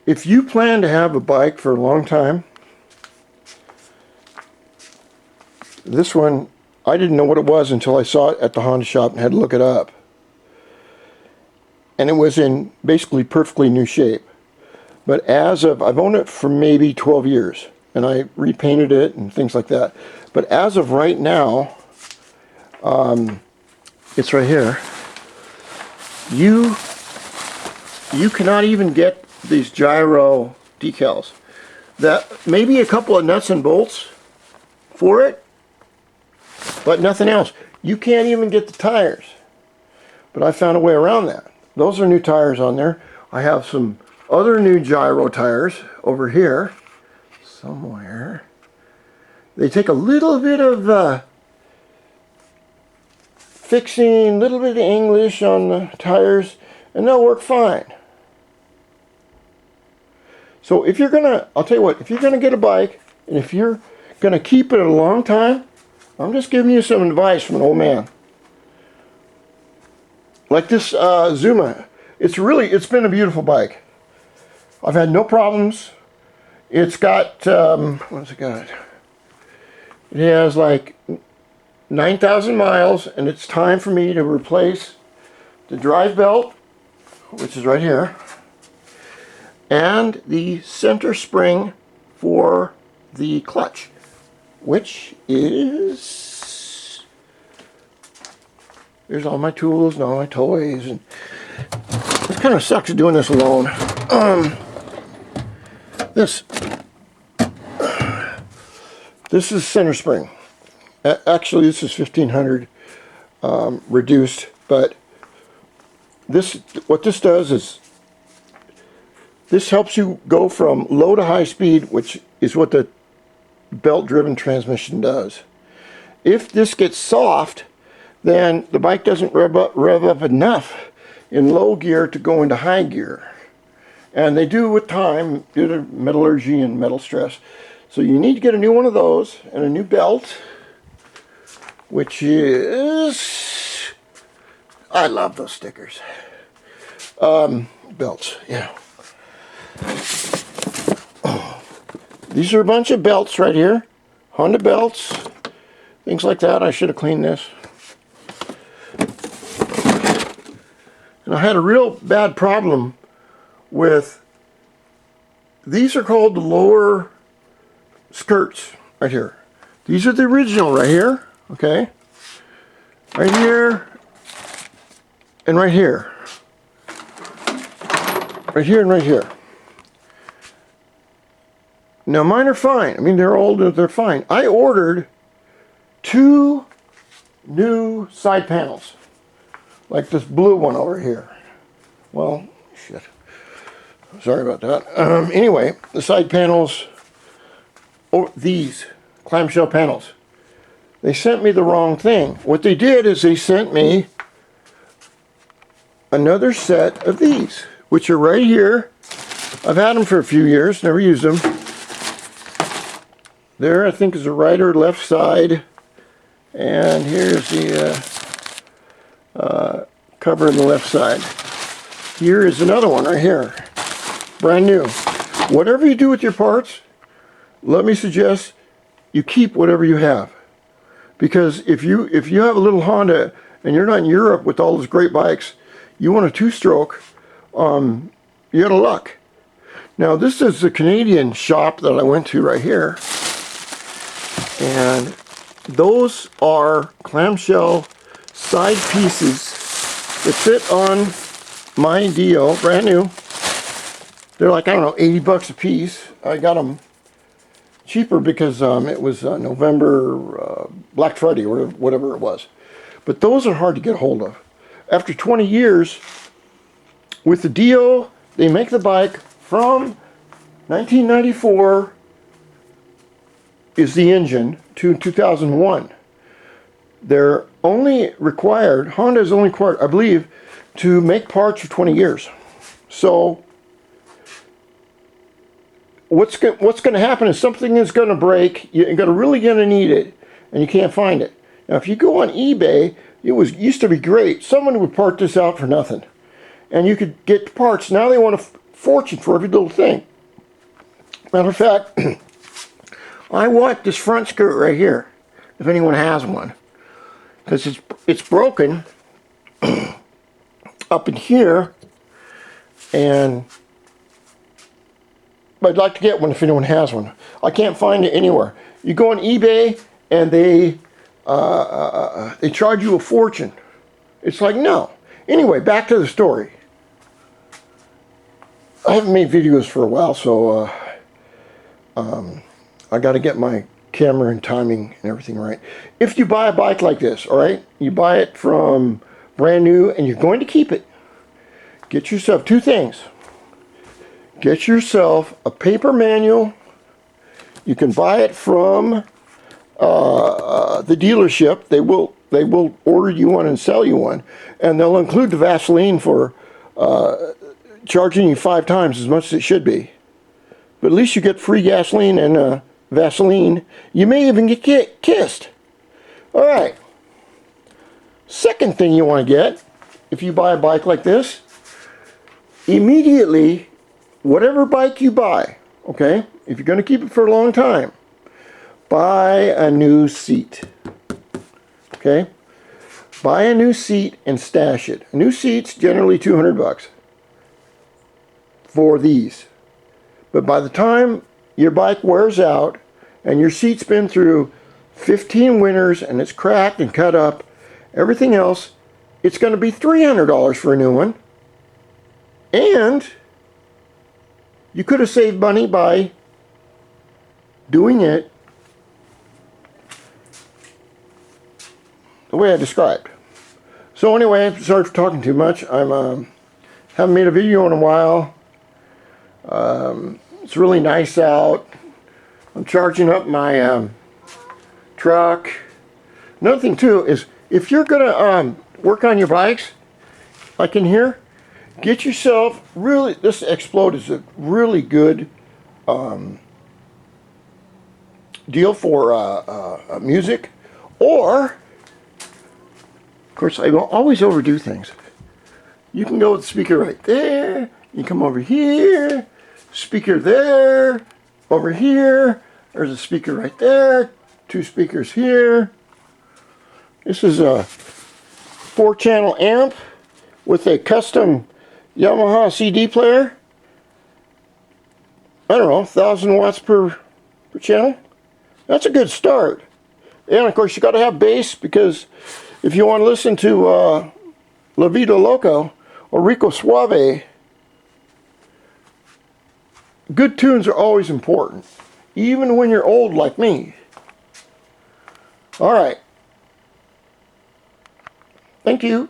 if you plan to have a bike for a long time, this one, I didn't know what it was until I saw it at the Honda shop and had to look it up. And it was in basically perfectly new shape. But as of, I've owned it for maybe 12 years, and I repainted it and things like that. But as of right now, it's right here. You cannot even get these gyro decals. That maybe a couple of nuts and bolts for it, but nothing else. You can't even get the tires. But I found a way around that. Those are new tires on there. I have some other new gyro tires over here somewhere. They take a little bit of fixing, a little bit of English on the tires, and they'll work fine. So if you're gonna, I'll tell you what, if you're gonna get a bike, and if you're gonna keep it a long time, I'm just giving you some advice from an old man. Like this Zuma, it's been a beautiful bike. I've had no problems. It's got, what's it got? It has like 9,000 miles, and it's time for me to replace the drive belt, which is right here, and the center spring for the clutch, which is, there's all my tools and all my toys, and it kind of sucks doing this alone. This is center spring. Actually, this is 1500 reduced, but what this does is this helps you go from low to high speed, which is what the belt-driven transmission does. If this gets soft, then the bike doesn't rev up enough in low gear to go into high gear. And they do with time due to metallurgy and metal stress. So you need to get a new one of those and a new belt, which is, I love those stickers. Belts, yeah. These are a bunch of belts right here. Honda belts, things like that. I should have cleaned this. And I had a real bad problem with, these are called the lower skirts right here. These are the original right here, okay? Right here and right here. Right here and right here. Now mine are fine. I mean, they're old, they're fine. I ordered 2 new side panels, like this blue one over here. Well, shit. Sorry about that. Anyway, the side panels, these clamshell panels, they sent me the wrong thing. What they did is they sent me another set of these, which are right here. I've had them for a few years, never used them. There, I think, is the right or left side, and here's the cover on the left side. Here is another one right here, brand new. Whatever you do with your parts, let me suggest you keep whatever you have, because if you have a little Honda and you're not in Europe with all those great bikes, you want a 2-stroke, you out of luck. Now this is the Canadian shop that I went to right here, and those are clamshell side pieces that fit on my Dio, brand new. They're like, I don't know, 80 bucks a piece. I got them cheaper because it was November, Black Friday, or whatever it was. But those are hard to get hold of. After 20 years, with the Dio, they make the bike from 1994 is the engine to 2001. They're only required, Honda is only required, I believe, to make parts for 20 years. So what's going to happen is something is going to break, you're really going to need it, and you can't find it. Now if you go on eBay, used to be great. Someone would part this out for nothing, and you could get parts. Now they want to fortune for every little thing. Matter of fact, I want this front skirt right here, if anyone has one, because it's broken up in here, and I'd like to get one if anyone has one. I can't find it anywhere. You go on eBay and they charge you a fortune. It's like, no. Anyway, back to the story. I haven't made videos for a while, so I got to get my camera and timing and everything right. If you buy a bike like this, all right, you buy it from brand new and you're going to keep it, get yourself two things. Get yourself a paper manual. You can buy it from the dealership. They will order you one and sell you one, and they'll include the Vaseline for charging you 5 times as much as it should be. But at least you get free gasoline and Vaseline. You may even get kissed. All right. Second thing you want to get, if you buy a bike like this, immediately, whatever bike you buy, okay, if you're going to keep it for a long time, buy a new seat. Okay? Buy a new seat and stash it. A new seat's generally $200 for these. But by the time your bike wears out and your seat's been through 15 winters and it's cracked and cut up, everything else, it's going to be $300 for a new one. And you could have saved money by doing it the way I described. So anyway, sorry for talking too much. Haven't made a video in a while. It's really nice out. I'm charging up my truck. Another thing too is, if you're gonna work on your bikes, like in here, get yourself really, this Explode is a really good deal for music. Or, of course, I always overdo things. You can go with the speaker right there. You come over here, speaker there, over here. There's a speaker right there. 2 speakers here. This is a 4-channel amp with a custom Yamaha CD player. I don't know, 1,000 watts per channel. That's a good start. And of course you got to have bass, because if you want to listen to La Vida Loco or Rico Suave, good tunes are always important, even when you're old like me. All right. Thank you.